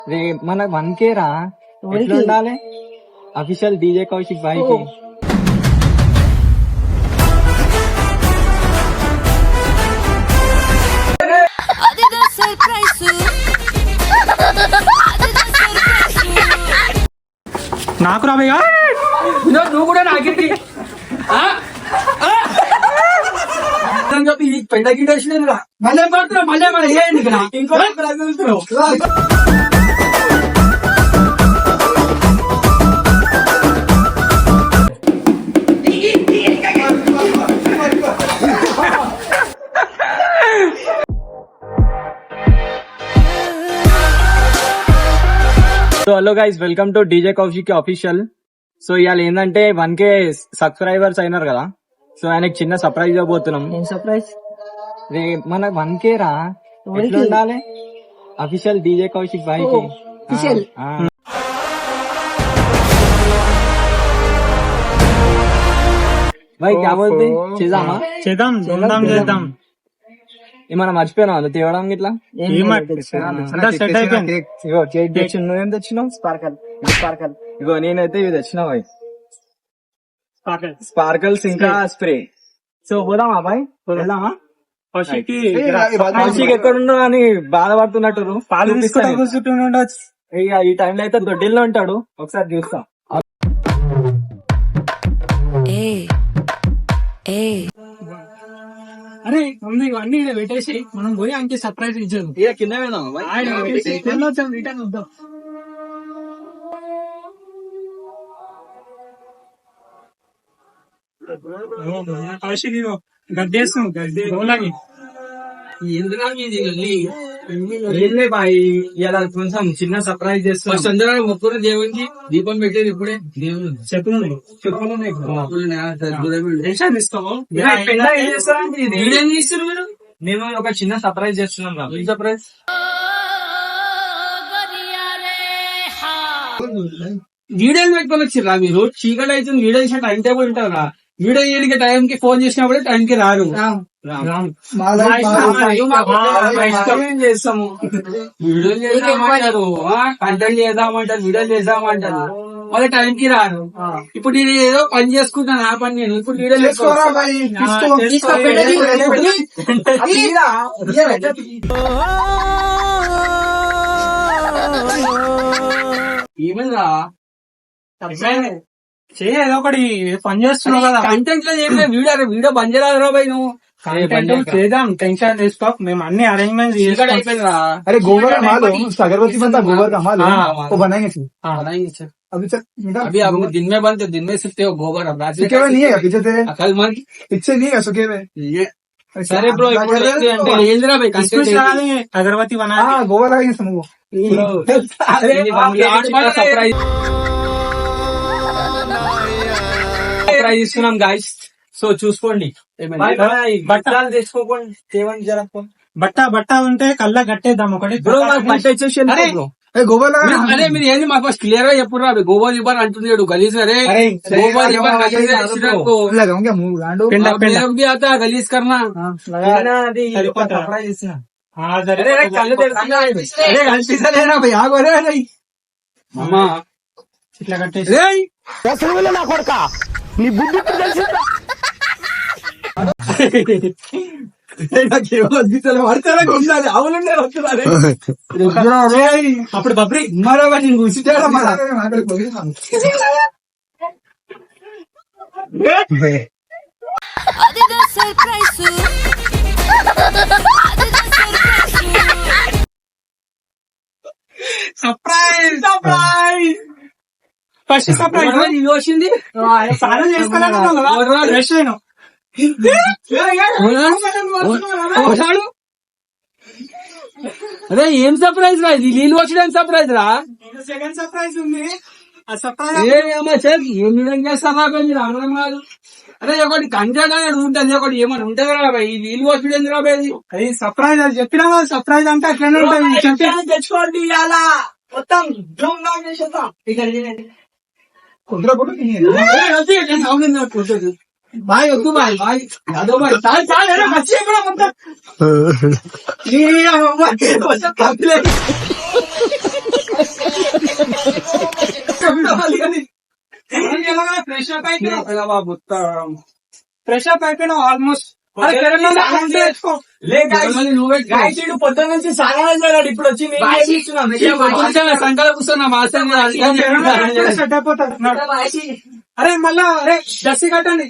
రే మన 1K రా. ఎట్లా ఉండాలి అఫీషియల్ డీజే కౌశిక్ బాయ్ కి. నాకు రాబోయా నువ్వు కూడా నాకి చెప్పి పెద్ద గిడ్డ వచ్చిన మళ్ళీ పడుతున్నా మళ్ళీ మన ఏంటి ఇంకో so hello guys, welcome to DJ Kaushik official. So ఇవాళ ఏంటంటే 1K సబ్స్క్రైబర్స్ అయినారు కదా, సో ఆయనకి చిన్న సర్ప్రైజ్ ఇవ్వబోతున్నాం. సర్ప్రైజ్ రే మన 1K రా. ఎట్లా ఉండాలి అఫీషియల్ డీజే కౌశిక్ బాయ్ కి. भाई क्या बोलते చేద్దామా? చేద్దాం చేద్దాం. ఏమన్నా మర్చిపోయినా తేవడం ఇట్లా సెట్ అయిపోయింది. ఇగో కేక్ తెచ్చిన, నువ్వేం తెచ్చినావు? స్పార్కల్. ఇగో నేనైతే ఇవి తెచ్చినా భాయ్, స్పార్కల్స్ ఇంకా స్ప్రే. సో పోదామా భాయ్, వెళ్దామా? కౌశిక్ ఎక్కడున్నా అని బాధపడుతున్నట్టు పాలు తీసుకుంటూ ఇక ఈ టైంలో అయితే దొడ్డిల్లో ఉంటాడు, ఒకసారి చూస్తా. అరే ఉంది అన్ని పెట్టేసి మనం పోయి అంతే సర్ప్రైజ్ ఇచ్చాము. ఇక కింద వెళ్దామా? రిటర్న్ వద్దాం. కౌశిక్ గడ్డేస్తాం గడ్డే రోలాగి ఏంలే బాయ్, ఇలా కొంచెం చిన్న సర్ప్రైజ్ చేస్తాం. చంద్రబాబు మొక్కున్న దేవునికి దీపం పెట్టేది ఇప్పుడే. దేవుడు చెప్పులు టెన్షన్ ఇస్తాము. వీడేం చేస్తారు మీరు? మేము ఒక చిన్న సర్ప్రైజ్ చేస్తున్నాం రా. ఏం సర్ప్రైజ్? వీడియోలు పెట్టుకొని వచ్చిర్రా మీరు? చీకటి అవుతుంది, వీడియో చేసిన టైం టేబుల్ ఉంటారా? వీడియో చేయడానికి టైం కి ఫోన్ చేసినప్పుడే టైం కి రారు. చేస్తాము వీడియోలు చేద్దామంటారు, కంటెంట్ చేద్దామంటారు, వీడియోలు చేద్దామంటారు, మళ్ళీ టైం కి రారు. ఇప్పుడు నేను ఏదో పని చేసుకుంటాను, ఆ పని నేను ఇప్పుడు వీడియో ఏమైందా? ఏదో ఒకటి పని చేస్తున్నావు కదా. కంటెంట్ లో ఏం లేదు, వీడియో బంద్ చేయరా బాయ్ నువ్వు. చేద్దాం, టెన్షన్ తీసుకో. మేము అన్ని అరేంజ్మెంట్ అయిపోయిందిరా. अरे गोबर का माल हो, अगरबत्ती बनता गोबर का माल है, वो बनाएंगे फिर। अभी तक अभी अब दिन में बनते, दिन में सीखते हो गोबर. अब रात सूखे हुए नहीं है पीछे तेरे, कल मन पीछे नहीं है सूखे हुए। సరే బ్రో, ఇప్పుడు ఏందిరా బాయ్ అగరబత్తి బనా. हाँ गोबर लगाएंगे समूह। సర్ప్రైజ్ ఇస్తున్నాం గాయస్. సో చూసుకోండి, బట్టలు తెచ్చుకోకండి, తేవండి జర. బట్ట ఉంటే కళ్ళ కట్టేద్దాం ఒకటి. బ్రో నాకు బట్ట ఇచ్చేసి బ్రో. अरे गोबर लगा। అరే మీరు ఏంది మాకు క్లియర్ గా చెప్పురా. గోబర్ ఇవ్వరు అంటున్నాడు గలీజ్. అరే గోబర్ ఇవ్వరు लगाऊंगा मुंह गांडो। भी आता गलीज करना. సర్ప్రైజ్ ఇస్తున్నా. अरे गलती भाई आगो रे नहीं అమ్మా ఇట్లా కట్టేసి ना कोडका नी बुद्धि తెలిసిందా అప్పుడు బబ్రి మరో కూర్చుంటాడా సర్ప్రైజ్ ఫస్ట్ సర్ప్రైజ్ వచ్చింది. సారం చేసుకోలేదు ఫ్రెష్ అయినా. అరే ఏం సర్ప్రైజ్ రా ఇది? నీళ్ళు వచ్చడం సర్ప్రైజ్ రా. సెకండ్ సర్ప్రైజ్ ఉంది. ఆ సర్ప్రైజ్ ఏం చేస్తారా మీరు? అనడం కాదు. అరే ఒకటి కంటెంట్ అనేది ఉంటుంది, ఒకటి ఏమైనా ఉంటుంది రా బాయ్. నీళ్ళు వచ్చడం రా బాయ్. అది సర్ప్రైజ్ అని చెప్పినా. సర్ప్రైజ్ అంటే అట్లనే ఉంటుంది. తెచ్చుకోండి, అలా మొత్తం ధూమ్ ధామ్ చేసేద్దాం. भाई वद्दू भाई भाई यादव भाई चाल चाल है ना बच्चे बड़ा मतलब ये ఫ్రెష్ అప్ అయిపోయినా బాబు ఫ్రెష్ అప్ అయిపోయినా ఆల్మోస్ట్ పొద్దున్న నుంచి సాగా ఇప్పుడు వచ్చి సంకల కూర్చున్నా మాస్టర్ సెట్ అయిపోతారు. అరే మళ్ళా అరే జర్సీ కట్టండి.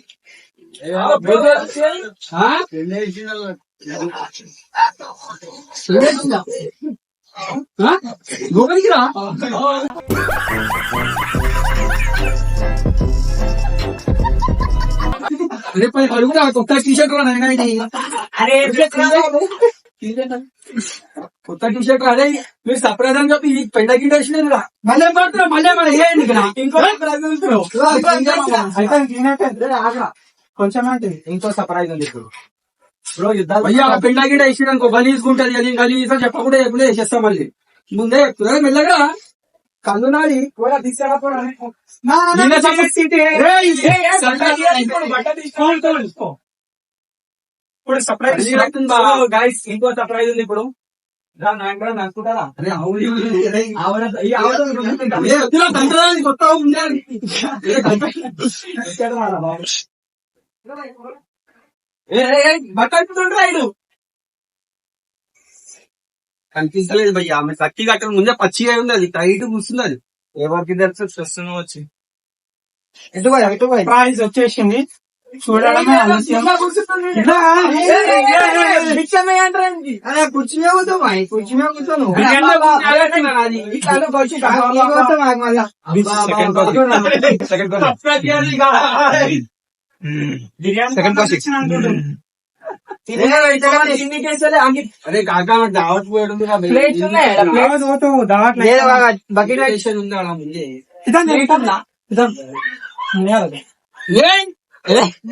గోకరికి రా అరే పది అడుగురా కొత్త టీషర్ట్ రా నాయనా ఇది. కొత్త టీషర్ట్ అదే మీరు సర్ప్రైజ్ అని చెప్పి పెండ గిడ్డ వేసినారు రా. మళ్ళీ పడుతున్నా మళ్ళీ మన ఏంటి కొంచెం అంటే ఇంకో సర్ప్రైజ్ ఉంది ఇప్పుడు బ్రో. అయ్యా పెండ గిడ్డ వేసినా అనుకో గలీజుకుంటది అది గలీజా చెప్పకుండా ఎప్పుడే వేసేస్తాం మళ్ళీ ముందే చెప్తున్నా మెల్లగా కళ్ళు నాడి కూడా తీసుకురా. ఇప్పుడు సర్ప్రైజ్ గైస్ ఇంకో సర్ప్రైజ్ ఉంది ఇప్పుడు. నడుచుకుంటారా కొత్త ఉండాలి బట్టలు కనిపించలేదు భయ్య. ఆమె కట్టి కట్టడం ముందే పచ్చిగా ఉంది, అది టైట్ కూర్చుంది. అది ఎవరికి తెలుసు స్ట్రెస్ వచ్చి ప్రైజ్ వచ్చేసింది. చూడడమే ఆలస్యం. అరే కాకా దావత్ పోయడం ఉంది ఆడ ముందే.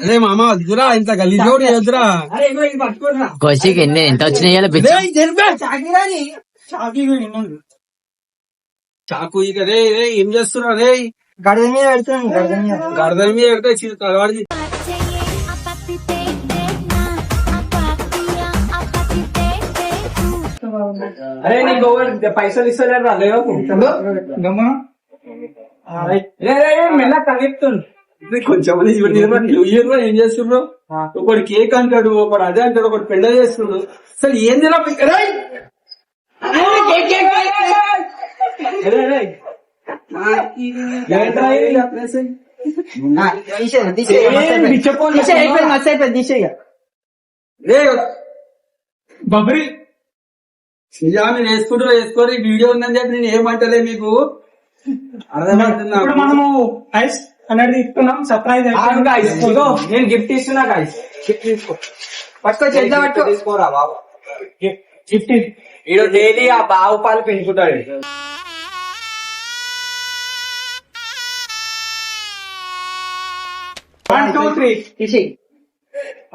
అరే మామ వద్దురా, ఇంత గలీజోడు వద్దురా. కోసికి ఎంత వచ్చినాయి చాకు ఇక రే ఏం చేస్తున్నా రే గడద మీద పెడుతున్నాను. గర్దన్ మీద పెడితే తలవాడి అరే నీకు పైసలు ఇస్తలేరు రా లేవు మెల్ల కలిపుతుంది. కొంచెం ఏం చేస్తున్నావు? ఒకటి కేక్ అంటాడు, ఒకటి అదే అంటాడు, ఒకటి పెళ్ళ చేస్తున్నాడు. అసలు ఏం తినా బబ్రీ నేను వేసుకుంటూ వేసుకోరు వీడియో ఉందని చెప్పి నేను ఏమంటలే మీకు అర్థమవుతుందా? ఇప్పుడు మనము ఐస్ అనేది ఇస్తున్నాం. సర్ప్రైజ్ నేను గిఫ్ట్ ఇస్తున్నా గాయస్. గిఫ్ట్ తీసుకో తీసుకోరా బాబు. గిఫ్ట్ ఈడు డైలీ ఆ బావు పాలు పెంచుకుంటాడు.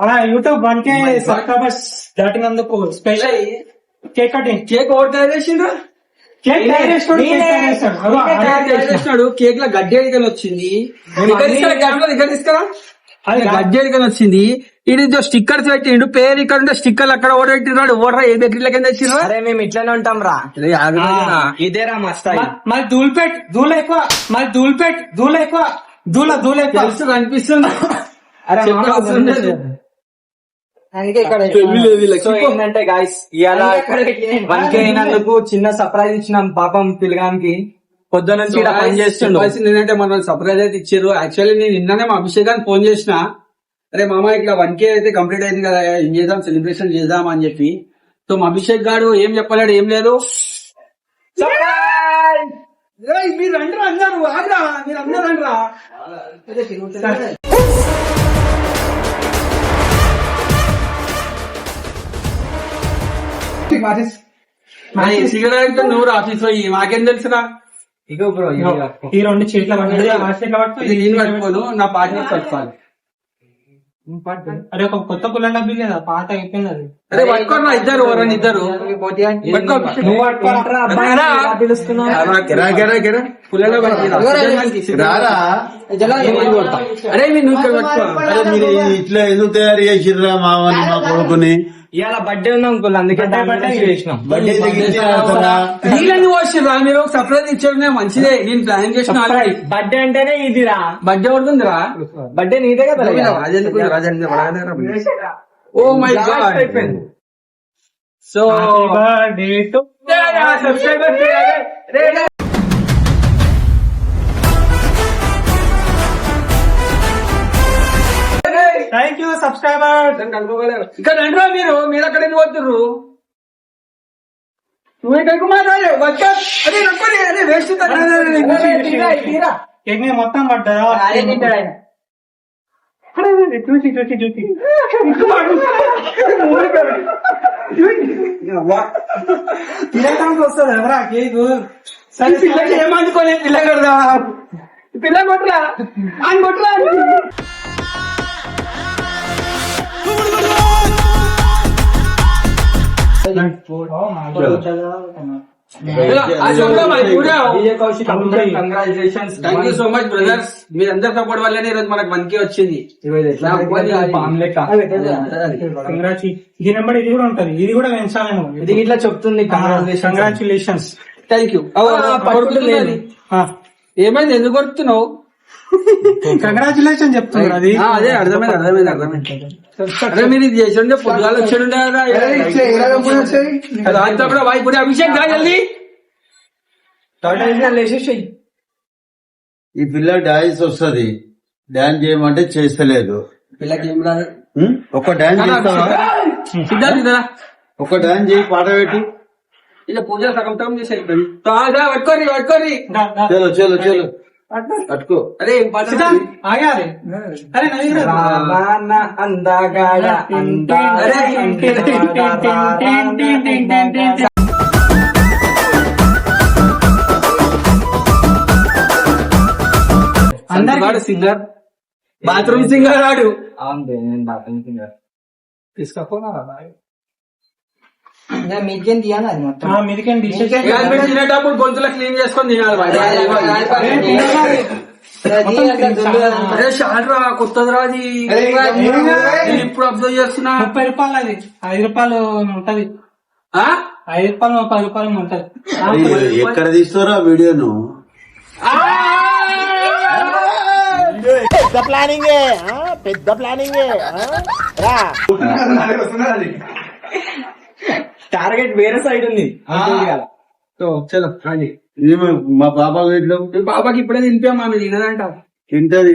అలా యూట్యూబ్ 1K సబ్స్క్రైబర్స్ దాటినందుకు special cake cutting. Cake over తయారు చేసిండ్రు, కేక్ తయారు చేసినాడు. కేక్ లో గడ్డి అడిగని వచ్చింది, ఇక్కడ తీసుకురా. గడ్డి అడిగని వచ్చింది. ఇది స్టిక్కర్స్ పెట్టిండు, పేరు ఇక్కడ ఉంటే స్టిక్కర్లు అక్కడ ఓడ పెట్టినాడు. ఓడరా ఏ బెక్రీల కింద వచ్చిండ్రు. అరే మేము ఇట్లానే ఉంటాం రా. ఇదేరా మస్తాయి. మరి ధూల్పేట్ ధూళ ఎక్కువ, మరి ధూల్పేట్ ధూళ ఎక్కువ, ధూళ ఎక్కువ తెలుసు కనిపిస్తుంది. అరే ఏంటంటే గాయస్ ఇవాళ 1K అయినందుకు చిన్న సర్ప్రైజ్ ఇచ్చినాం పాపం పిల్లగానికి. పొద్దున నుంచి ఇలా పని చేస్తుండే. ఏంటంటే మనం సర్ప్రైజ్ అయితే ఇచ్చారు. యాక్చువల్లీ నేను నిన్ననే మా అభిషేకానికి ఫోన్ చేసిన, అరే మామ ఇట్లా 1K అయితే కంప్లీట్ అయింది కదా, ఏం చేద్దాం సెలబ్రేషన్ చేద్దాం అని చెప్పి. సో మా అభిషేక్ గారు ఏం చెప్పలేడు, ఏం లేదు. మీరు అందరూ అన్నారు ఆగ్రా, మీరు అందరూ అనరా. సిగరెట్ నువ్వు ఆఫీస్ పోయి మాకేం తెలుసురా. ఇగో బ్రో ఈ రెండు చీట్ల ఇది నేను పట్టుకోను, నా పార్ట్నర్ పట్టుకోవాలి. అరే ఒక కొత్త పుల్ల డబ్బి కదా, పాత అయిపోయింది అది. అరే పట్టుకోరా ఇద్దరు, ఎవరని ఇద్దరు అరే మీరు ఇట్లా ఎందుకు తయారు చేసిర్రా మామని మా కొడుకుని? ఇవాళ బర్త్డే ఉంది అంకుల్, అందుకే దాని గురించి చేసినాం. నీళ్ళని వచ్చిరా మీరు సర్ప్రైజ్ ఇచ్చారు మంచిదే. నేను ప్లాన్ చేసిన బర్త్డే అంటేనే ఇదిరా. బర్త్డే పడుతుందిరా. బర్త్డే నీదే కదా. Oh my God. So birthday to thank you subscriber. ఇక్కడ రండిరా మీరు అక్కడ ఎందుకు వద్దుర్రు? నువ్వు ఎక్కడికి మాట్లాడే అదే వేస్ట్ ఎన్ని మొత్తం పడ్డా చూసి చూసి చూసి తినడానికి వస్తుంది ఎవరా కేకు. సరే పిల్లకి ఏమందుకోలేదు. పిల్ల కడదా పిల్ల కొట్టరా అని కొట్టరా. Congratulations. Thank you so much brothers. మీరందరి సపోర్ట్ వల్లనే ఈరోజు మనకు 1K వచ్చింది. ఇది నెంబర్ ఇది కూడా ఉంటది. ఇది కూడా పెంచాలను. ఇది ఇట్లా చెప్తుంది కంగ్రాచులేషన్స్. Thank you. ఏమైంది, ఎందుకు కొడుతున్నావు? కంగ్రాచులేషన్ చెప్తున్నారు. అది అదే అర్థమైంది. అరే మీరు ఇది చేసి ఉంటే పొద్దుగాలు వచ్చాడుండే కదా. ఇప్పుడు అభిషేక్ గా జల్దీ ఈ పిల్ల డాన్స్ వస్తుంది, డాన్స్ చేయమంటే చేస్తలేదు. పిల్లకి ఏం రాదు. ఒక డాన్స్ చేస్తావా? సిద్ధార్థ ఒక డాన్స్ చేయి, పాట పెట్టి. ఇలా పూజ సగం సగం చేసి పట్టుకోరి. చలో చలో చలో పట్టుకో. అరే ఏం పాట? ఆగాలి. అరే అందగాడ అందరు సింగర్, బాత్రూమ్ సింగర్ ఆడు. మీకేం తీయాలి అది మొత్తం. తినేటప్పుడు గొంతులో క్లీన్ చేసుకొని తినాలి. అరే షార్ట్ రా, కొత్తది రాది. ఇప్పుడు అబ్జర్వ్ చేస్తున్నా. 30 రూపాయలు అది. 5 రూపాయలు ఉంటది. 5 రూపాయలు 10 రూపాయలు ఉంటది. ఎక్కడ తీస్తారా వీడియోను? టార్గెట్ వేరే సైడ్ ఉంది. సో చలో రండి. ఇది మా పాప వీటిలో మీ పాపకి ఇప్పుడే తినిపాం, ఆమె తినదంట. తింటది.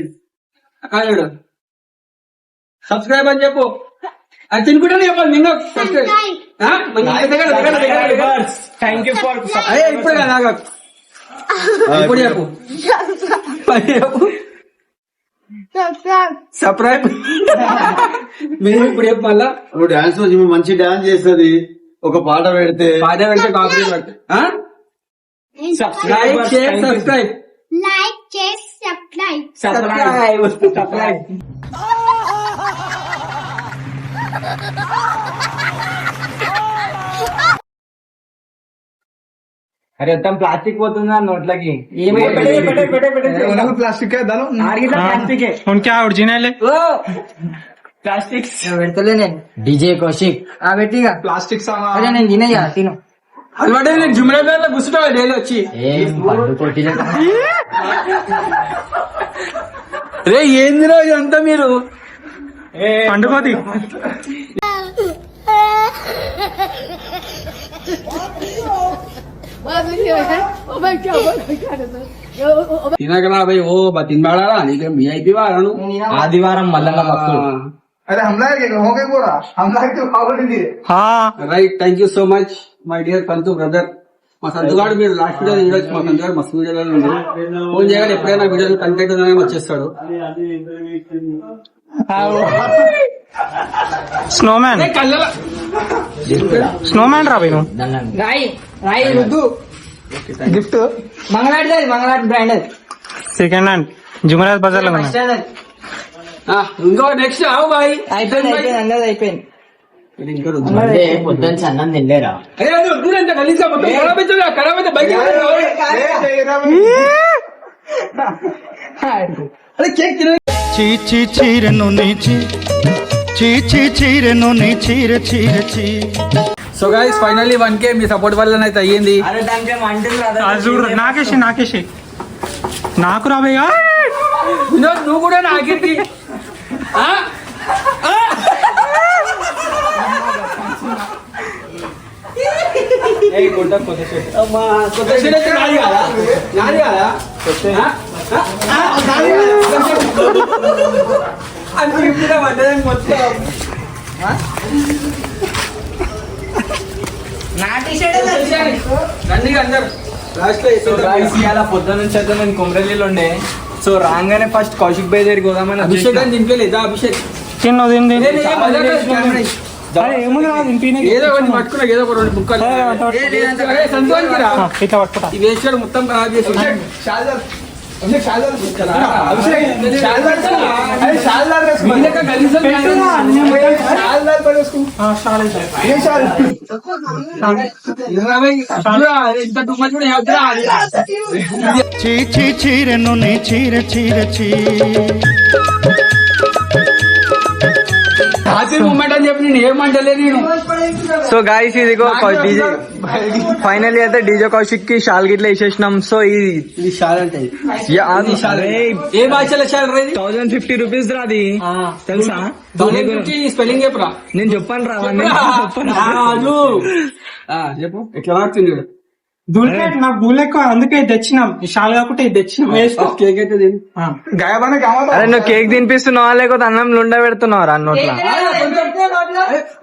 సబ్స్క్రైబ్ అని చెప్పు. అది తినుకుంటే చెప్పాలి. నిన్న సబ్స్క్రైబ్. థ్యాంక్ యూ ఫర్ అదే ఇప్పుడు కదా ఇప్పుడు చెప్పు. సబ్స్క్రైబ్. మీరు ఇప్పుడు చెప్పాలా? డాన్స్ మంచి డాన్స్ చేస్తుంది. ఒక పాట పెడితే పాట పెడితే కాపీ పెడితే like share subscribe. Like, share, subscribe. Subscribe. అరే మొత్తం ప్లాస్టిక్ పోతుందా నోట్లకి? प्लास्टिक है डालो. ప్లాస్టిక్ उनके ओरिजिनल है. ప్లాస్టిక్ పెడతలే నేను. డీజే కౌశిక్ పెట్టిగా प्लास्टिक सामान. అరే నేను తినయ్యా తిను. అలవాటే నేను జుమ్రాబాద్ లో కూర్చుంటా డైలీ వచ్చి. ఏం పండు కొట్టిన రే ఏంది రోజు అంతా మీరు పండుకోది. తినకరా భయ్. ఓ తినబాడా నీకేం VIP వారాను. ఆదివారం మల్లన్న భక్తుడు. अरे हमला हो गए पूरा हमला तो खबर नहीं. Right. Thank you so much my dear Pant brother. మా సంతుగాడు మీరు లాస్ట్ వీడియో చూడొచ్చు. మా సంతుగాడు మస్తు వీడియోలో ఉంది. ఫోన్ చేయగానే ఎప్పుడైనా వీడియోలు కంటెంట్ ఉందని వచ్చేస్తాడు. స్నోమ్యాన్ కళ్ళ స్నోమ్యాన్ రా పోయి రాయి రుద్దు गिफ्ट మంగళాటి బ్రాండ్ అది. సెకండ్ హ్యాండ్ జుమరాజ్ బజార్ లో కొన్నా. ఇంకో నెక్స్ట్ ఆవు బాయ్. అయిపోయింది అందరిది అయిపోయింది. ఇంకా అంటే పొద్దున్న అన్నం తినలేరా? అరే అది వద్దులంటే కలిసి మొత్తం ఖరాబ్ అవుతుంది. ఖరాబ్ అయితే బయట अरे केक చీచి చీరను నీచి సో గైస్ ఫైనల్లీ 1K మీ సపోర్ట్ వల్ల అయితే అయ్యింది. అరే దానికి అంటుంది అది చూడు నాకేసి నాకు రాబోయా వినోద్ నువ్వు కూడా నాకేంటి పొద్దున నుంచి అయితే నేను కుమ్రెల్లిలో ఉండే. సో రాగానే ఫస్ట్ కౌశిక్ బై దగ్గరికి పోదామని అభిషేక్ అని దింపేలేదా? అభిషేక్ ఏదో ఒకటి పట్టుకున్నా, ఏదో ఒక 2 బుక్కలు ఇట్లా పట్టుకుంటా ఈ వేసాడు మొత్తం ఖరాబ్ చేసి మూమెంట్ అని చెప్పి నేను ఏమంటలే నేను. సో గాయస్ ఇదిగో ఫైనల్లీ అయితే డీజే కౌశిక్ కి షాల్ గిట్లా వేసేసినాం. సో ఇది షాల్ అంటే ఏ భాషలో షాల్ రేది? 1050 రూపీస్ రా అది, తెలుసా? స్పెల్లింగ్ చెప్పురా. నేను చెప్పాను రా చెప్పు ఎట్లా రాస్తుంది దూలెట్ నాకు దూలు ఎక్కువ, అందుకే తెచ్చినాం. షాల్ కాకుండా ఇది తెచ్చినాం. కేక్ అయితే అరే నువ్వు కేక్ తినిపిస్తున్నావా లేకపోతే అన్నం లుండ పెడుతున్నావు రా నోట్ల?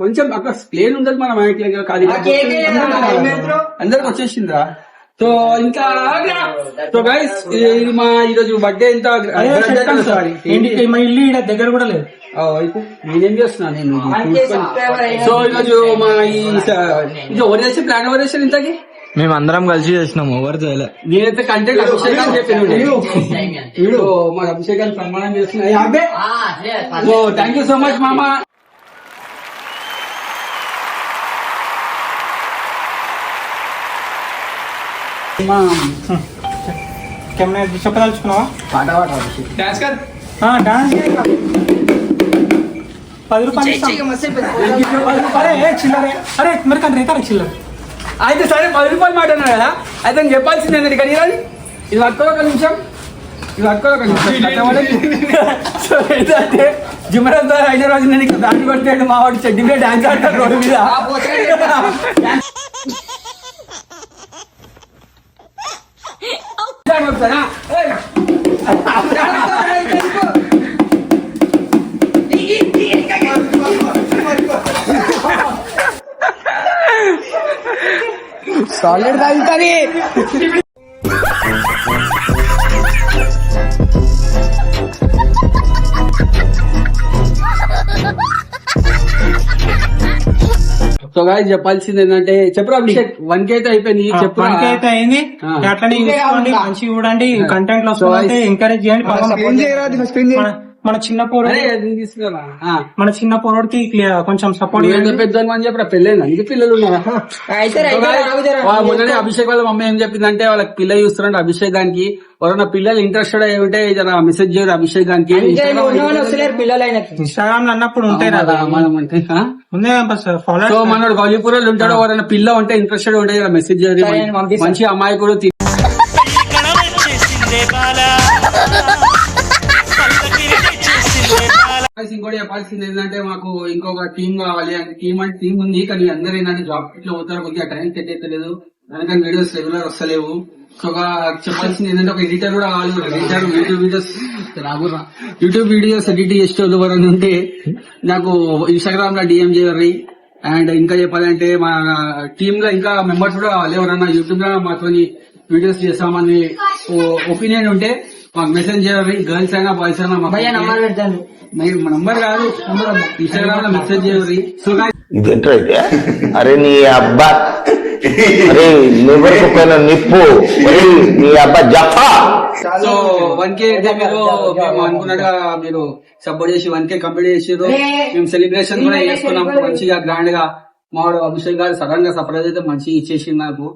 కొంచెం అక్కడ ప్లేన్ ఉండదు మన మైక్ ఖాళీ అందరికి వచ్చేసిందిరా. సో ఇంకా సో గైస్ ఇది మా ఈరోజు బర్త్డే ఎంత మా ఇల్లు ఈడ దగ్గర కూడా లేదు. అయితే నేనేం చేస్తున్నా నేను. సో ఈరోజు మా ఇది ఎవరు చేసే ప్లాన్ ఎవరు చేశారు ఇంతకి? మేము అందరం కలిసి చేసినాం, ఎవరు చేయలే. నేనైతే కంటెంట్ అభిషేక్ అని చెప్పాను. మా అభిషేకాన్ని సన్మానం చేస్తున్నా. థ్యాంక్ యూ సో మచ్ మామా. చెప్పదలుచుకున్నావా? పాట పాట అభిషేక్ డాన్స్ 10 రూపాయలు ఇస్తాం. అరే చిల్లరే, అరే మరి కానీ రేతారా చిల్లర. అయితే సరే 10 రూపాయలు మాట అన్నాడు కదా, అయితే నేను చెప్పాల్సింది ఏంటంటే కానీ ఇది పట్టుకోవాలి ఒక నిమిషం, ఇది పట్టుకోవాలి ఒక నిమిషం. సో ఏంటంటే జిమ్మరాజ్ అయిన రోజు నేను ఇక్కడ దాన్ని కొట్టాడు మా వాడు చెడ్డి మీద డాన్స్ ఆడతాడు రోడ్డు మీద. సాలిడ్ తాగుతుంది. సో గాయ్స్ చెప్పాల్సింది ఏంటంటే చెప్పరా అభిషేక్ 1K అయితే అయిపోయింది. చెప్పు 1K అయితే అయింది. అట్లనే చూసుకోండి, మంచిగా చూడండి, కంటెంట్ లో ఎంకరేజ్ చేయండి. మన చిన్న పోరోడికి కొంచెం సపోర్ట్ పెద్ద అని చెప్పరా పెళ్ళైంది అందుకే పిల్లలు ఉన్నారా? మొన్ననే అభిషేక్ వాళ్ళ మమ్మీ ఏం చెప్పిందంటే వాళ్ళకి పిల్లలు చూస్తున్నాడు అభిషేక్ గానికి. ఎవరైనా పిల్లలు ఇంట్రెస్టెడ్ అయి ఉంటే జర మెసేజ్ చేయరు అభిషేక్ గానికి. ఇన్స్టాగ్రామ్ లో అన్నప్పుడు ఉంటాయి కదా సో మనోడు గౌలీపురంలో ఉంటాడు, ఎవరైనా పిల్ల ఉంటే ఇంట్రెస్టెడ్ ఉంటే మెసేజ్ చేయరు. మంచి అమ్మాయి కూడా ఇంకోటి చెప్పాల్సింది ఏంటంటే మాకు ఇంకొక టీం కావాలి. టీం ఉంది కానీ అందరూ ఏంటంటే జాబ్ ఇట్లా పోతారు, కొద్దిగా టైం సెట్ అయితే లేదు, దానికని వీడియోస్ రెగ్యులర్ వస్తలేవు. సో చెప్పాల్సింది ఏంటంటే ఒక ఎడిటర్ కూడా కావాలి. ఎడిటర్ యూట్యూబ్ వీడియోస్ ఎడిట్ చేసే ఎవరైనా ఉంటే నాకు ఇన్స్టాగ్రామ్ లో డిఎం చేయర్రి. అండ్ ఇంకా చెప్పాలంటే మా టీమ్ లో ఇంకా మెంబర్స్ కూడా కావాలి. ఎవరైనా యూట్యూబ్ లో మాతో వీడియోస్ చేస్తామని ఒపీనియన్ ఉంటే మాకు మెసేజ్ చేయర్రి. గర్ల్స్ అయినా బాయ్స్ అయినా మా నంబర్ కాదు, ఇన్స్టాగ్రామ్ లో మెసేజ్ చేయర్రి. సో ఇదేంటైతే అరే నీ అబ్బా, అరే నువ్వు పైన నిప్పు, నీ అబ్బా జఫా. సో 1K మీరు అనుకున్నట్టుగా మీరు సపోర్ట్ చేసి 1K కంప్లీట్ చేసారు. మేము సెలబ్రేషన్ కూడా చేసుకున్నాం మంచిగా గ్రాండ్ గా. మా వాడు అభిషేక్ గారు సడన్ గా సర్ప్రైజ్ అయితే మంచిగా ఇచ్చేసింది నాకు.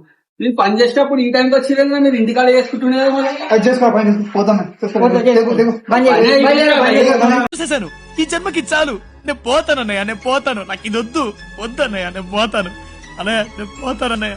నేను పని చేసేటప్పుడు ఈ టైంకి వచ్చిందా మీరు ఇంటికాడ చేసుకుంటున్నారు మరి అది చేసుకో పని పోతాం బంద్ చేయి, బంద్ చేయి, బంద్ చేయి. చూసేసాను ఈ జన్మకి చాలు నేను పోతాను అన్నయ్య నేను పోతాను నాకు ఇది వద్దు వద్దన్నయ్య నేను పోతాను అన్నయ్య నేను పోతాను అన్నయ్య